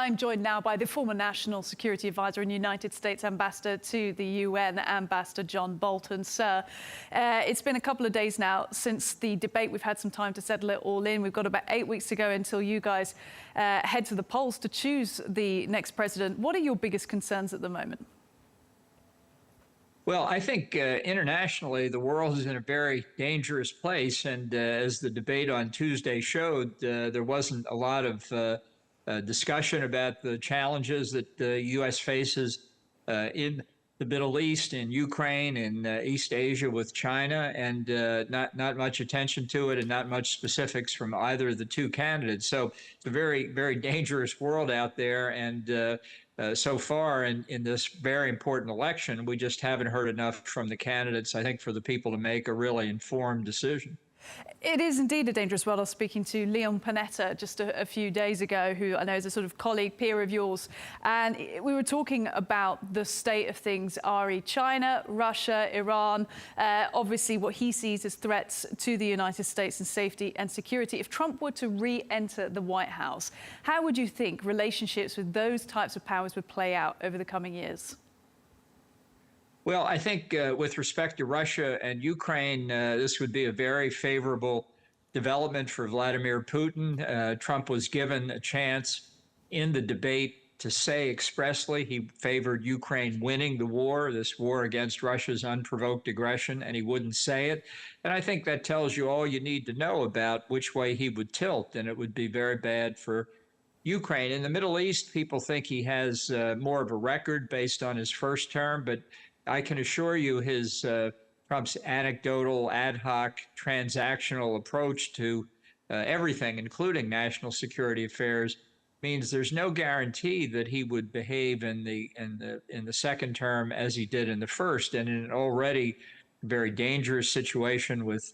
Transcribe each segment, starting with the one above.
I'm joined now by the former National Security Advisor and United States Ambassador to the UN, Ambassador John Bolton. Sir, it's been a couple of days now since the debate. We've had some time to settle it all in. We've got about 8 weeks to go until you guys head to the polls to choose the next president. What are your biggest concerns at the moment? Well, I think internationally, the world is in a very dangerous place. And as the debate on Tuesday showed, there wasn't a lot of discussion about the challenges that the U.S. faces in the Middle East, in Ukraine, in East Asia with China, and not much attention to it and not much specifics from either of the two candidates. So it's a very, very dangerous world out there. And so far in this very important election, we just haven't heard enough from the candidates, I think, for the people to make a really informed decision. It is indeed a dangerous world. I was speaking to Leon Panetta just a few days ago, who I know is a sort of colleague, peer of yours, and we were talking about the state of things, China, Russia, Iran, obviously what he sees as threats to the United States and safety and security. If Trump were to re-enter the White House, how would you think relationships with those types of powers would play out over the coming years? Well, I think with respect to Russia and Ukraine, this would be a very favorable development for Vladimir Putin. Trump was given a chance in the debate to say expressly he favored Ukraine winning the war, this war against Russia's unprovoked aggression, and he wouldn't say it. And I think that tells you all you need to know about which way he would tilt, and it would be very bad for Ukraine. In the Middle East, people think he has more of a record based on his first term, but I can assure you Trump's anecdotal, ad hoc, transactional approach to everything, including national security affairs, means there's no guarantee that he would behave in the second term as he did in the first. And in an already very dangerous situation with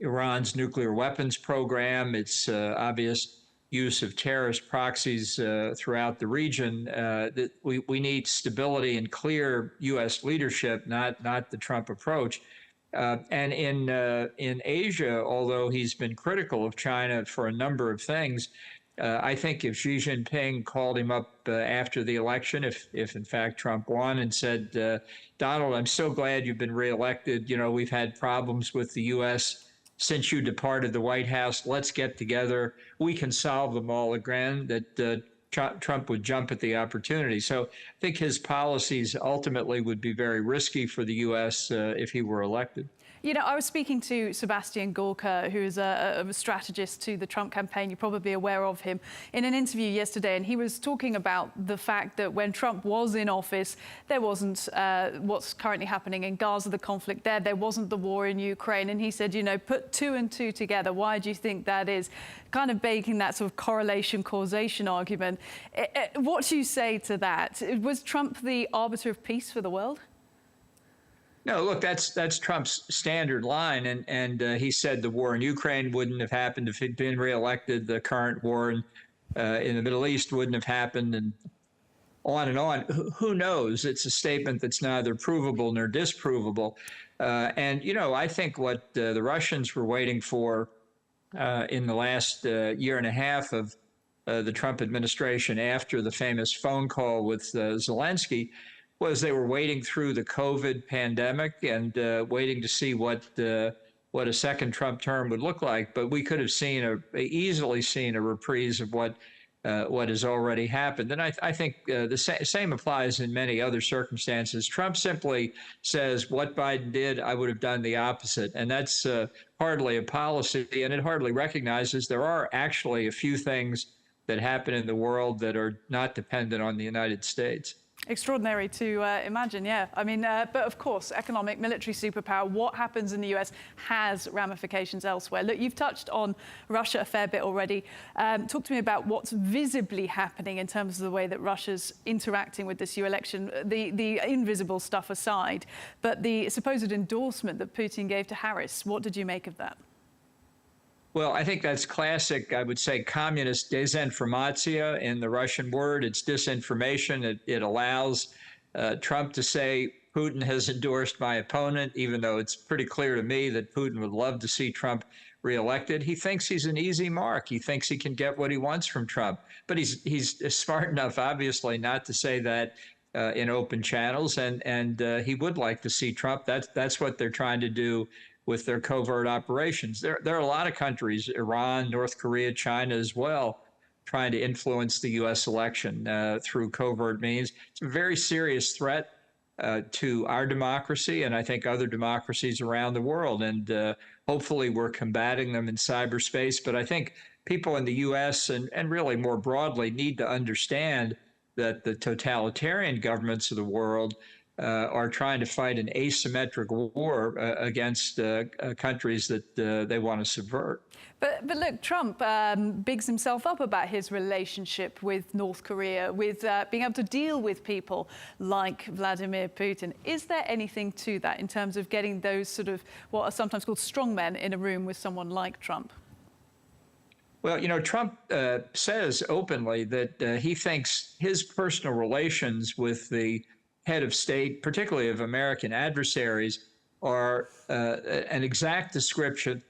Iran's nuclear weapons program, its obvious use of terrorist proxies throughout the region, that we need stability and clear U.S. leadership, not the Trump approach. And in Asia, although he's been critical of China for a number of things, I think if Xi Jinping called him up after the election, if in fact Trump won, and said, Donald, I'm so glad you've been reelected. You know, we've had problems with the U.S. since you departed the White House. Let's get together. We can solve them all again, that Trump would jump at the opportunity. So I think his policies ultimately would be very risky for the U.S. If he were elected. You know, I was speaking to Sebastian Gorka, who is a strategist to the Trump campaign. You're probably aware of him, in an interview yesterday, and he was talking about the fact that when Trump was in office, there wasn't what's currently happening in Gaza, the conflict there. There wasn't the war in Ukraine. And he said, you know, put two and two together. Why do you think that is? Kind of baking that sort of correlation causation argument. What do you say to that? Was Trump the arbiter of peace for the world? No, look, that's Trump's standard line, and he said the war in Ukraine wouldn't have happened if he'd been reelected. The current war in the Middle East wouldn't have happened, and on and on. Who knows? It's a statement that's neither provable nor disprovable. And you know, I think what the Russians were waiting for in the last year and a half of the Trump administration, after the famous phone call with Zelensky, was they were waiting through the COVID pandemic and waiting to see what a second Trump term would look like. But we could have easily seen a reprise of what has already happened. And I think the same applies in many other circumstances. Trump simply says, what Biden did, I would have done the opposite. And that's hardly a policy, and it hardly recognizes there are actually a few things that happen in the world that are not dependent on the United States. Extraordinary to imagine, yeah. I mean, but of course, economic, military superpower, what happens in the US has ramifications elsewhere. Look, you've touched on Russia a fair bit already. Talk to me about what's visibly happening in terms of the way that Russia's interacting with this EU election, the invisible stuff aside, but the supposed endorsement that Putin gave to Harris. What did you make of that? Well, I think that's classic, I would say, communist desinformatia in the Russian word. It's disinformation. It allows Trump to say Putin has endorsed my opponent, even though it's pretty clear to me that Putin would love to see Trump reelected. He thinks he's an easy mark. He thinks he can get what he wants from Trump. But he's smart enough, obviously, not to say that in open channels. And he would like to see Trump. That's what they're trying to do with their covert operations. There are a lot of countries, Iran, North Korea, China as well, trying to influence the U.S. election through covert means. It's a very serious threat to our democracy, and I think other democracies around the world. And hopefully we're combating them in cyberspace. But I think people in the U.S. and really more broadly need to understand that the totalitarian governments of the world are trying to fight an asymmetric war against countries that they want to subvert. But look, Trump bigs himself up about his relationship with North Korea, with being able to deal with people like Vladimir Putin. Is there anything to that in terms of getting those sort of what are sometimes called strongmen in a room with someone like Trump? Well, you know, Trump says openly that he thinks his personal relations with the head of state, particularly of American adversaries, are an exact description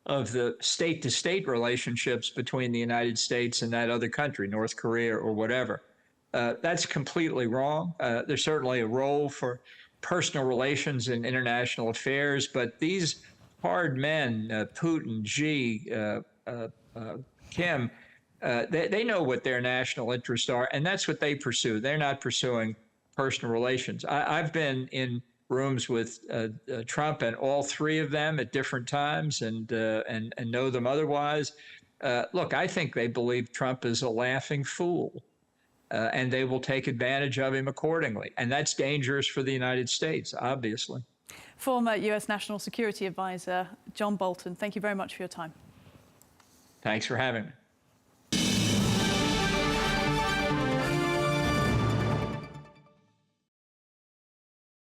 of the state-to-state relationships between the United States and that other country, North Korea or whatever. That's completely wrong. There's certainly a role for personal relations in international affairs, but these hard men, Putin, Xi, Kim, they know what their national interests are, and that's what they pursue. They're not pursuing personal relations. I've been in rooms with Trump and all three of them at different times, and know them otherwise. Look, I think they believe Trump is a laughing fool, and they will take advantage of him accordingly. And that's dangerous for the United States, obviously. Former U.S. National Security Advisor John Bolton, thank you very much for your time. Thanks for having me.